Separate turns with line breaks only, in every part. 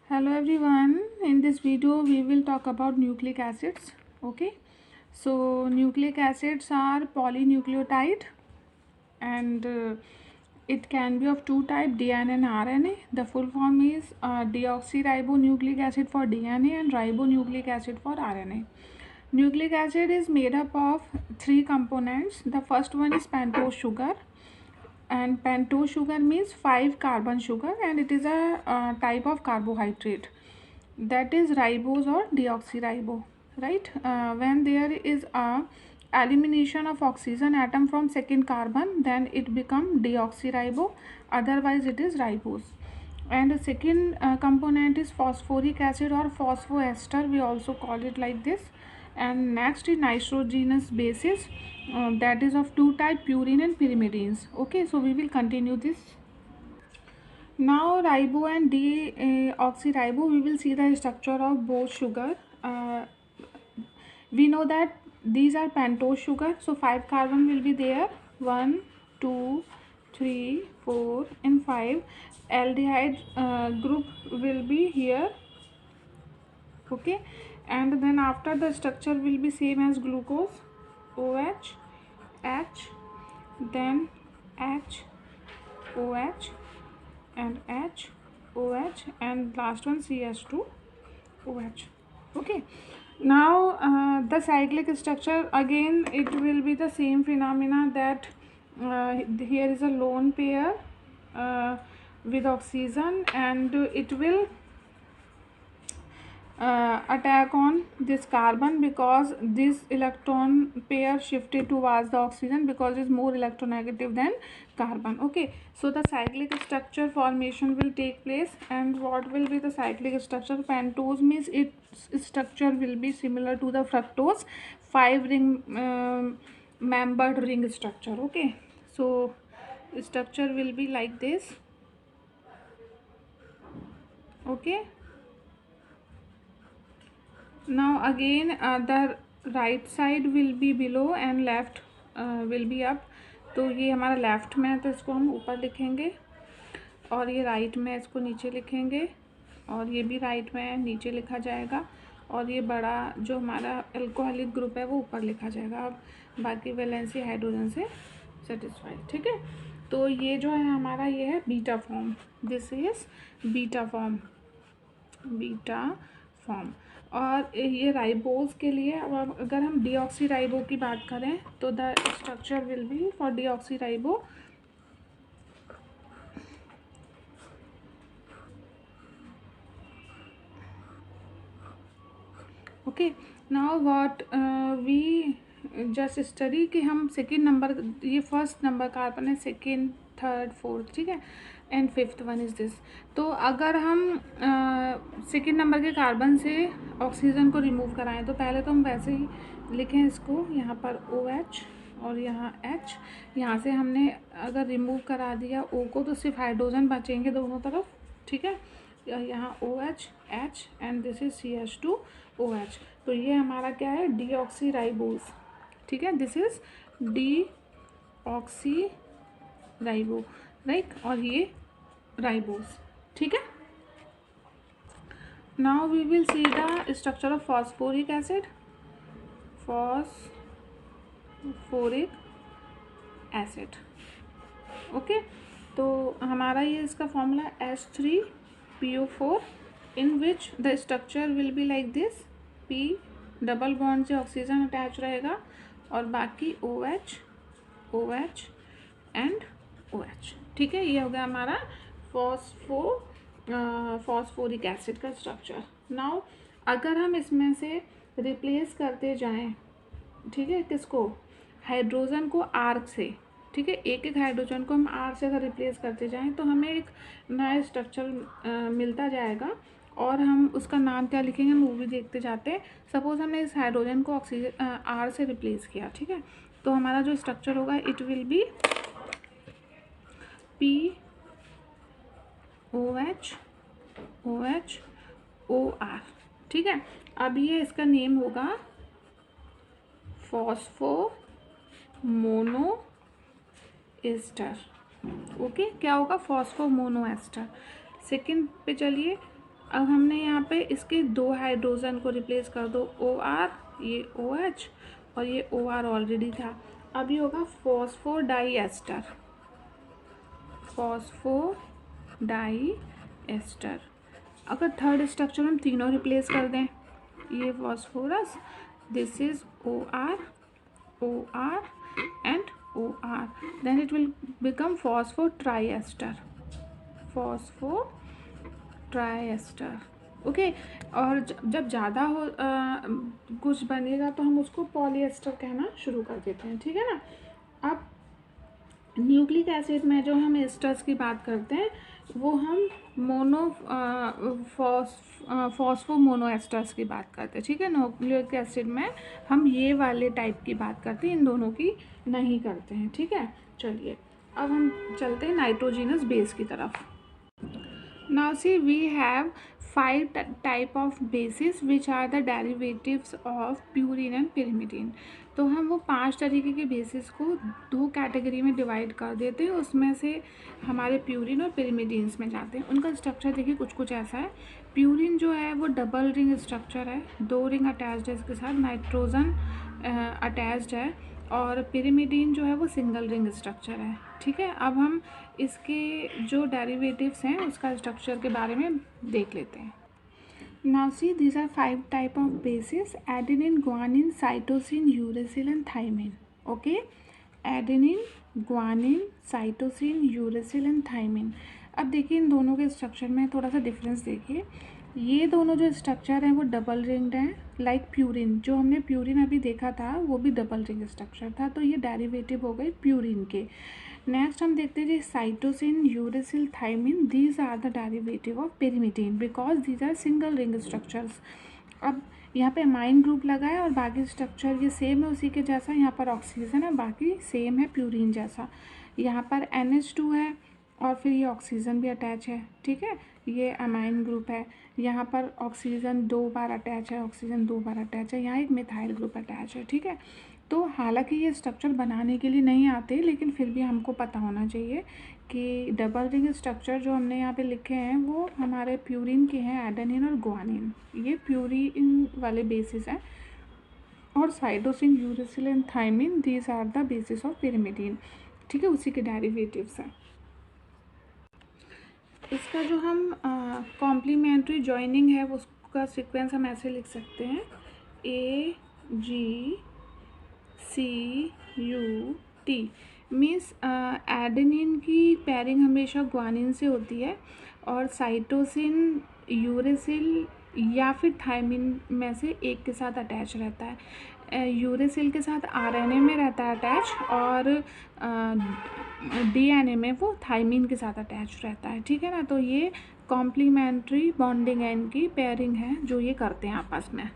Hello everyone, in this video we will talk about nucleic acids. Okay, so nucleic acids are polynucleotide and it can be of two types, DNA and RNA. The full form is deoxyribonucleic acid for DNA and ribonucleic acid for RNA. Nucleic acid is made up of three components. The first one is pentose sugar, and pentose sugar means 5 carbon sugar, and it is a type of carbohydrate, that is ribose or deoxyribo, right? When there is a elimination of oxygen atom from second carbon, then it become deoxyribo, otherwise it is ribose. And the second component is phosphoric acid or phosphoester, we also call it like this. And next is nitrogenous bases, that is of two type, purine and pyrimidines. Okay, so we will continue this. Now ribo and deoxyribo, we will see the structure of both sugar. We know that these are pentose sugar, so 5 carbon will be there, 1 2 3 4 and 5. Aldehyde group will be here. Okay, and then after the structure will be same as glucose, OH, H, then H, OH and H, OH, and last one CS2, OH. Okay, now the cyclic structure, again it will be the same phenomena, that here is a lone pair with oxygen, and it will attack on this carbon, because this electron pair shifted towards the oxygen because it is more electronegative than carbon. Okay, so the cyclic structure formation will take place. And what will be the cyclic structure? Pentose means its structure will be similar to the fructose, 5 ring membered ring structure. Okay, so structure will be like this. Okay, now again the right side will be below and left will be up. तो ये हमारा left में है तो इसको हम ऊपर लिखेंगे, और ये राइट में इसको नीचे लिखेंगे, और ये भी राइट में है, नीचे लिखा जाएगा, और ये बड़ा जो हमारा अल्कोहलिक ग्रुप है वो ऊपर लिखा जाएगा। अब बाकी वैलेंसी हाइड्रोजन से सेटिस्फाइड। ठीक है, तो ये जो है हमारा ये है beta form, this is beta form, beta form. और ये राइबोज के लिए, अब अगर हम डीऑक्सीराइबो की बात करें तो the structure will be for deoxyribo, okay. Now what we just study कि हम सेकेंड नंबर, ये फर्स्ट नंबर कार्बन है, सेकेंड थर्ड फोर्थ, ठीक है, and fifth one is this. तो अगर हम सेकेंड नंबर के कार्बन से ऑक्सीजन को रिमूव कराएं तो पहले तो हम वैसे ही लिखें इसको, यहाँ पर OH और यहाँ H, यहाँ से हमने अगर रिमूव करा दिया O को तो सिर्फ हाइड्रोजन बचेंगे दोनों तरफ। ठीक है, यहाँ OH, H and this is CH2OH। तो ये हमारा क्या है, डीऑक्सीराइबोज। ठीक है, दिस इज डीऑक्सीराइबो, राइट, और ये राइबोज। ठीक है, now we will see the structure of phosphoric acid, phosphoric acid. Okay, तो हमारा ये इसका formula H3PO4, in which the structure will be like this, P double bond से ऑक्सीजन अटैच रहेगा, और बाकी OH, OH एंड OH। ठीक है, ये हो गया हमारा फॉस्फोरिक एसिड का स्ट्रक्चर। नाउ अगर हम इसमें से रिप्लेस करते जाएं, ठीक है, किसको, हाइड्रोजन को R से, ठीक है, एक एक हाइड्रोजन को हम R से अगर रिप्लेस करते जाएं तो हमें एक नया स्ट्रक्चर मिलता जाएगा, और हम उसका नाम क्या लिखेंगे हम वो भी देखते जाते हैं। सपोज हमने इस हाइड्रोजन को ऑक्सीजन R से रिप्लेस किया, ठीक है, तो हमारा जो स्ट्रक्चर होगा it will be POH, OH, OR। ठीक है, अब ये इसका नेम होगा फॉस्फो मोनो एस्टर। ओके, क्या होगा, फॉस्फो मोनो एस्टर। सेकेंड पे चलिए, अब हमने यहाँ पे इसके 2 हाइड्रोजन को रिप्लेस कर दो, OR, ये OH और ये OR ऑलरेडी था। अब ये होगा फॉस्फोडाईएस्टर, फॉस्फोडाईएस्टर। अगर थर्ड स्ट्रक्चर हम तीनों रिप्लेस कर दें, ये phosphorus, this is OR, OR and OR, then it will become phosphotriester, phosphotriester, okay. और जब ज़्यादा हो कुछ बनेगा तो हम उसको पॉलीएस्टर कहना शुरू कर देते हैं, ठीक है ना। अब न्यूक्लिक एसिड में जो हम एस्टर्स की बात करते हैं वो हम फॉस्फो मोनो एस्टर्स की बात करते हैं, ठीक है। न्यूक्लिक एसिड में हम ये वाले टाइप की बात करते हैं, इन दोनों की नहीं करते हैं, ठीक है। चलिए अब हम चलते हैं नाइट्रोजिनस बेस की तरफ। Now see, we have 5 type of bases which are the derivatives of purine and pyrimidine। तो हम वो 5 तरीके के बेसिस को 2 कैटेगरी में डिवाइड कर देते हैं, उसमें से हमारे प्यूरिन और pyrimidines में जाते हैं। उनका स्ट्रक्चर देखिए कुछ ऐसा है। प्यूरिन जो है वो डबल रिंग स्ट्रक्चर है, 2 रिंग अटैच्ड है, इसके साथ नाइट्रोजन अटैच्ड है, और pyrimidine जो है वो सिंगल रिंग स्ट्रक्चर है, ठीक है। अब हम इसके जो डेरिवेटिव्स हैं उसका स्ट्रक्चर के बारे में देख लेते हैं। Now see, these are 5 type of bases: adenine, guanine, cytosine, uracil and thymine, okay. Adenine, guanine, cytosine, uracil and thymine. अब देखिए इन दोनों के स्ट्रक्चर में थोड़ा सा डिफरेंस देखिए। ये दोनों जो स्ट्रक्चर हैं वो डबल रिंग्ड हैं, लाइक प्यूरिन। जो हमने प्यूरिन अभी देखा था वो भी डबल रिंग स्ट्रक्चर था, तो ये डेरिवेटिव हो गए प्यूरिन के। नेक्स्ट हम देखते हैं जी cytosine, uracil, thymine, these are the derivative of pyrimidine because these are single ring structures. अब यहाँ पे अमाइन ग्रुप लगा है और बाकी स्ट्रक्चर ये सेम है उसी के जैसा। यहाँ पर ऑक्सीजन है, बाकी सेम है प्यूरिन जैसा। यहाँ पर NH2 है और फिर ये ऑक्सीजन भी अटैच है, ठीक है। ये अमाइन ग्रुप है। यहाँ पर ऑक्सीजन 2 बार अटैच है, ऑक्सीजन 2 बार अटैच है, यहाँ एक मिथाइल ग्रुप अटैच है, ठीक है। तो हालांकि ये स्ट्रक्चर बनाने के लिए नहीं आते, लेकिन फिर भी हमको पता होना चाहिए कि डबल रिंग स्ट्रक्चर जो हमने यहाँ पे लिखे हैं वो हमारे प्यूरिन के हैं, एडेनिन और ग्वानिन, ये प्यूरिन वाले बेसिस हैं। और cytosine, uracil and thymine, these are the bases of pyrimidine, ठीक है, उसी के डेरिवेटिव्स हैं। इसका जो हम कॉम्प्लीमेंट्री जॉइनिंग है उसका सीक्वेंस हम ऐसे लिख सकते हैं: AGCUT। मीन्स एडेनिन की पेयरिंग हमेशा ग्वानिन से होती है और साइटोसिन, यूरेसिल या फिर थाइमिन में से एक के साथ अटैच रहता है। यूरेसिल के साथ RNA में रहता है अटैच, और DNA में वो थाइमिन के साथ अटैच रहता है, ठीक है ना। तो ये कॉम्प्लीमेंट्री बॉन्डिंग एंड की पेयरिंग है जो ये करते हैं आपस में।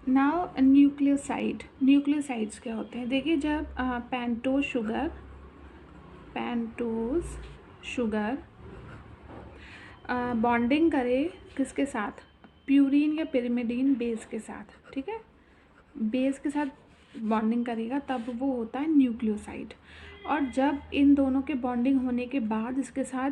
नाउ न्यूक्लियोसाइड, न्यूक्लियोसाइड्स क्या होते हैं देखिए। जब पेंटोज शुगर बॉन्डिंग करे किसके साथ, प्यूरिन या pyrimidine बेस के साथ, ठीक है, बेस के साथ बॉन्डिंग करेगा तब वो होता है न्यूक्लियोसाइड। और जब इन दोनों के बॉन्डिंग होने के बाद इसके साथ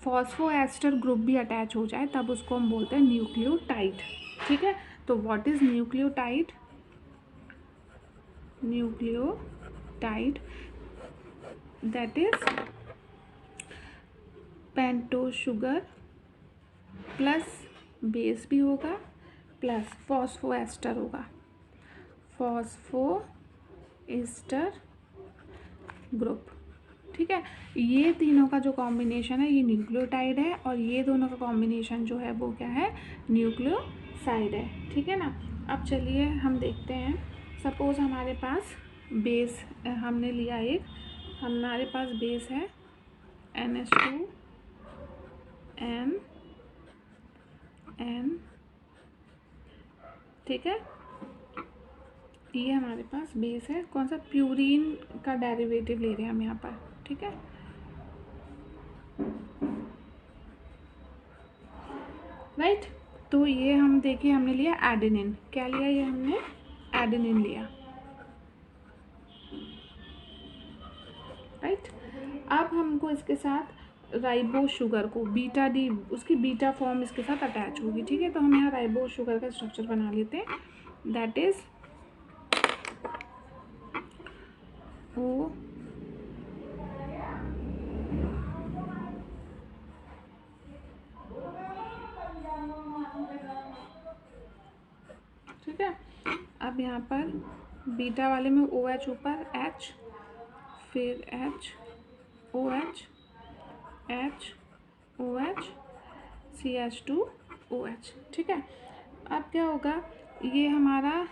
फॉस्फोएस्टर ग्रुप भी अटैच हो जाए तब उसको हम बोलते हैं न्यूक्लियोटाइड, ठीक है। तो what is nucleotide? Nucleotide that is pentose sugar plus base भी होगा प्लस फॉस्फोएस्टर होगा, फॉस्फोएस्टर ग्रुप, ठीक है। ये तीनों का जो कॉम्बिनेशन है ये न्यूक्लियोटाइड है, और ये दोनों का कॉम्बिनेशन जो है वो क्या है, न्यूक्लियोसाइड है, ठीक है ना। अब चलिए हम देखते हैं, सपोज हमारे पास बेस हमने लिया एक, हमारे पास बेस है NH2 N, ठीक है। ये हमारे पास बेस है, कौन सा, प्यूरिन का डेरिवेटिव ले रहे हैं हम यहाँ पर, ठीक है। राइट, तो ये हम देखिए हमने लिया एडेनिन, क्या लिया ये हमने, एडेनिन लिया, राइट। अब हमको इसके साथ राइबोस शुगर को, बीटा डी उसकी बीटा फॉर्म इसके साथ अटैच होगी। ठीक है, तो हम यहाँ राइबोस शुगर का स्ट्रक्चर बना लेते हैं, दैट इज ओ ठीक है। अब यहाँ पर बीटा वाले में ओ एच ऊपर, एच, फिर H, O H, H, O H, C H two O H. ठीक है, अब क्या होगा, ये हमारा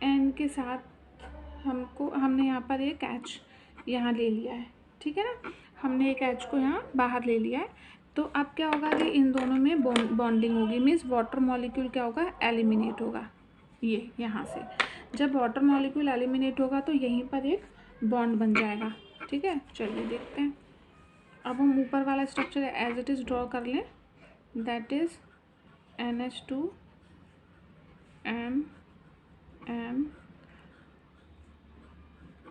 एन के साथ हमने यहाँ पर एक एच यहाँ ले लिया है। ठीक है ना, हमने एक एच को यहाँ बाहर ले लिया है। तो अब क्या होगा कि इन दोनों में बॉन्डिंग होगी, मीन्स वाटर मॉलिक्यूल क्या होगा, एलिमिनेट होगा। ये यहाँ से जब वाटर मॉलिक्यूल एलिमिनेट होगा तो यहीं पर एक बॉन्ड बन जाएगा। ठीक है, चलिए देखते हैं। अब हम ऊपर वाला structure as it is draw कर लें, दैट इज़ NH2 M।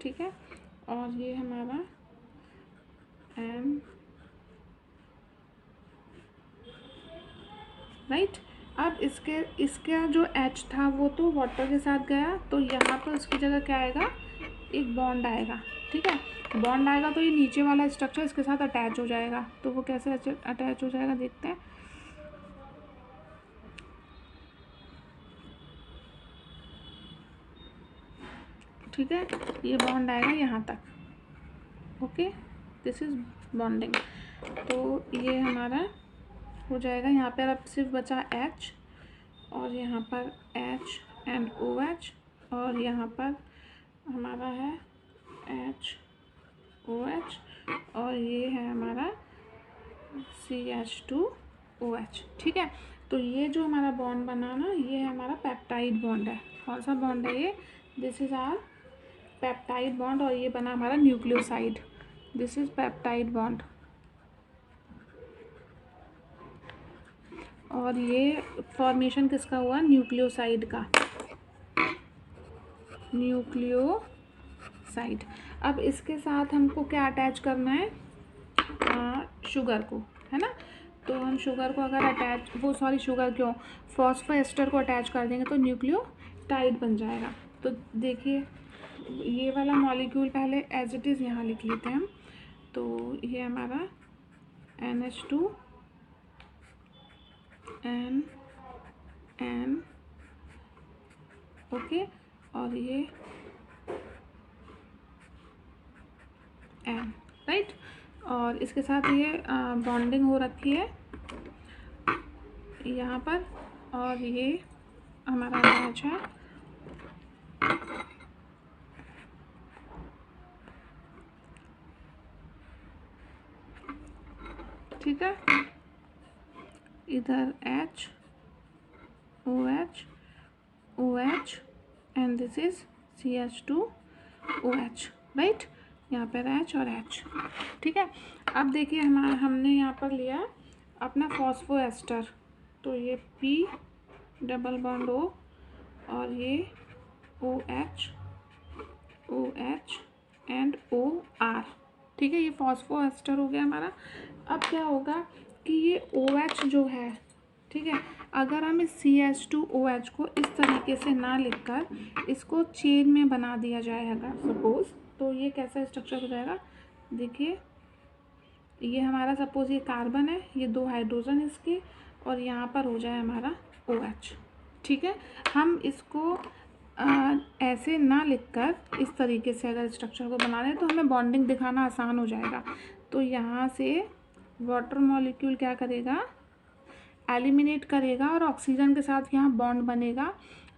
ठीक है, और ये हमारा M, राइट। अब इसका जो H था वो तो वाटर के साथ गया, तो यहाँ पर उसकी जगह क्या आएगा, एक बॉन्ड आएगा। ठीक है, बॉन्ड आएगा तो ये नीचे वाला स्ट्रक्चर इसके साथ अटैच हो जाएगा। तो वो कैसे अटैच हो जाएगा देखते हैं। ठीक है, ये बॉन्ड आएगा यहाँ तक। Okay, this is bonding. तो ये हमारा हो जाएगा। यहाँ पर अब सिर्फ बचा H, और यहाँ पर H एंड OH, और यहाँ पर हमारा है HOH, और ये है हमारा CH2OH। ठीक है, तो ये जो हमारा बॉन्ड बना ना, ये हमारा पेप्टाइड बॉन्ड है। कौन सा बॉन्ड है ये, this is our peptide bond, और ये बना हमारा nucleoside, this is peptide bond. और ये फॉर्मेशन किसका हुआ, न्यूक्लियोसाइड का, न्यूक्लियोसाइड। अब इसके साथ हमको क्या अटैच करना है, शुगर को, है ना। तो हम शुगर को अगर शुगर क्यों, फॉस्फोएस्टर को अटैच कर देंगे तो न्यूक्लियोटाइड बन जाएगा। तो देखिए, ये वाला मॉलिक्यूल पहले एज इट इज़ यहाँ लिख लेते हैं हम। तो ये हमारा NH2 N ओके, और ये N, राइट। और इसके साथ ये बॉन्डिंग हो रखी है यहाँ पर, और ये हमारा मैच है। ठीक है, इधर H OH OH and this is CH2OH, right. यहाँ पर H और H। ठीक है, अब देखिए हमने यहाँ पर लिया अपना फॉस्फोएस्टर, तो ये P डबल बॉन्ड O, और ये OH OH एंड OR। ठीक है, ये फॉस्फोएस्टर हो गया हमारा। अब क्या होगा कि ये OH जो है, ठीक है, अगर हम इस CH2OH को इस तरीके से ना लिखकर इसको चेन में बना दिया जाएगा सपोज, तो ये कैसा स्ट्रक्चर हो जाएगा, देखिए ये हमारा सपोज ये कार्बन है, ये 2 हाइड्रोजन इसके, और यहाँ पर हो जाए हमारा OH। ठीक है, हम इसको ऐसे ना लिखकर इस तरीके से अगर स्ट्रक्चर को बना लें तो हमें बॉन्डिंग दिखाना आसान हो जाएगा। तो यहाँ से वाटर मॉलिक्यूल क्या करेगा, एलिमिनेट करेगा, और ऑक्सीजन के साथ यहाँ बॉन्ड बनेगा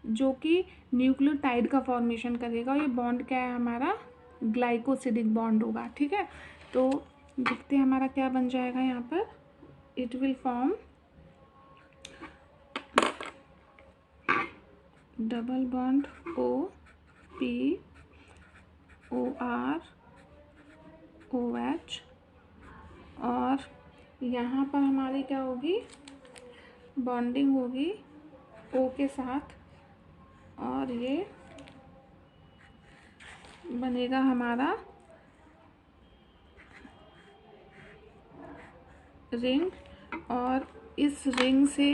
जो कि न्यूक्लियोटाइड का फॉर्मेशन करेगा। और ये बॉन्ड क्या है हमारा, ग्लाइकोसिडिक बॉन्ड होगा। ठीक है, तो देखते हैं हमारा क्या बन जाएगा यहाँ पर, it will form double bond OP OR OH, और यहाँ पर हमारी क्या होगी, बॉन्डिंग होगी O के साथ, और ये बनेगा हमारा रिंग, और इस रिंग से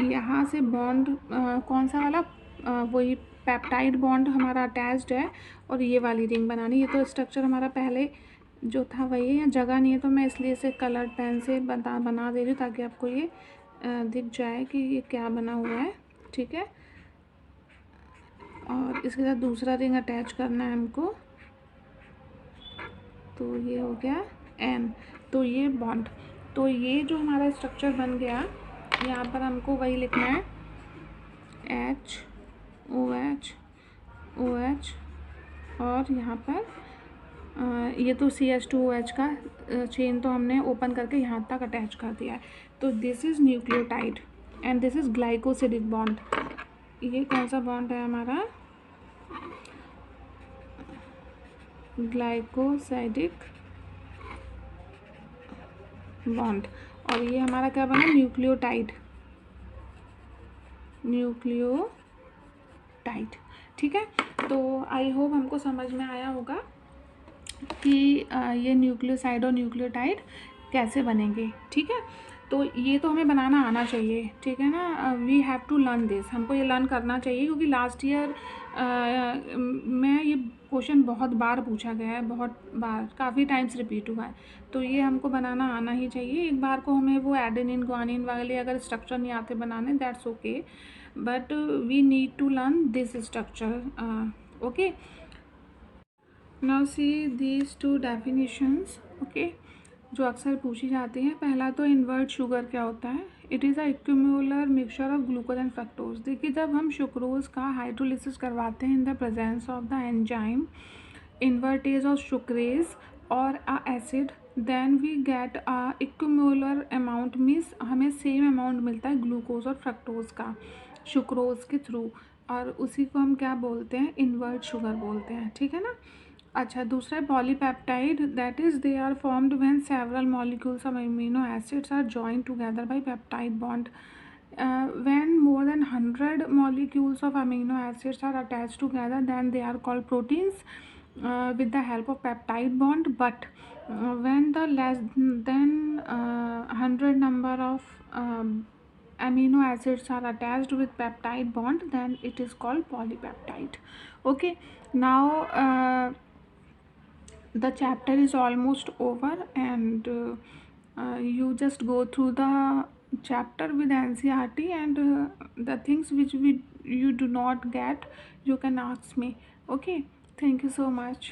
यहाँ से बॉन्ड कौन सा वाला, वही पेप्टाइड बॉन्ड हमारा अटैच्ड है, और ये वाली रिंग बनानी। ये तो स्ट्रक्चर हमारा पहले जो था वही है, जगह नहीं है तो मैं इसलिए इसे कलर्ड पेन से बना दे रही हूँ ताकि आपको ये दिख जाए कि ये क्या बना हुआ है, ठीक है। और इसके साथ दूसरा रिंग अटैच करना है हमको, तो ये हो गया एन, तो ये बॉन्ड। तो ये जो हमारा स्ट्रक्चर बन गया, यहाँ पर हमको वही लिखना है H O H O H, और यहाँ पर ये तो CH2OH का चेन तो हमने ओपन करके यहाँ तक अटैच कर दिया है। तो this is nucleotide and this is glycosidic bond. ये कौन सा बॉन्ड है हमारा, ग्लाइकोसाइडिक बॉन्ड, और ये हमारा क्या बना, न्यूक्लियोटाइड, न्यूक्लियोटाइड, ठीक है। तो आई होप हमको समझ में आया होगा कि ये न्यूक्लियोसाइड और न्यूक्लियोटाइड कैसे बनेंगे, ठीक है। तो ये तो हमें बनाना आना चाहिए, ठीक है ना। We have to learn this, हमको ये लर्न करना चाहिए, क्योंकि लास्ट ईयर में ये क्वेश्चन बहुत बार पूछा गया है, बहुत बार, काफ़ी टाइम्स रिपीट हुआ है। तो ये हमको बनाना आना ही चाहिए। एक बार को हमें वो एडेनिन ग्वानिन वाले अगर स्ट्रक्चर नहीं आते बनाने, that's okay, but we need to learn this structure, okay. Now see these two definitions, okay, जो अक्सर पूछी जाती हैं। पहला तो इन्वर्ट शुगर क्या होता है, it is a equimolar mixture of glucose and fructose. देखिए, जब हम सुक्रोज का हाइड्रोलिसिस करवाते हैं in the presence of the enzyme invertase और सुक्रेज और a acid, then we get a equimolar amount, means हमें सेम अमाउंट मिलता है ग्लूकोज और फ्रक्टोज का सुक्रोज के थ्रू, और उसी को हम क्या बोलते हैं, इन्वर्ट शुगर बोलते हैं, ठीक है ना। अच्छा, दूसरा है polypeptide, that is they are formed when several molecules of amino acids are joined together by peptide bond. When more than 100 molecules of amino acids are attached together, then they are called proteins with the help of peptide bond. But when the less than 100 number of amino acids are attached with peptide bond, then it is called polypeptide. Okay, now the chapter is almost over, and you just go through the chapter with NCERT, and the things which you do not get, you can ask me, okay. Thank you so much.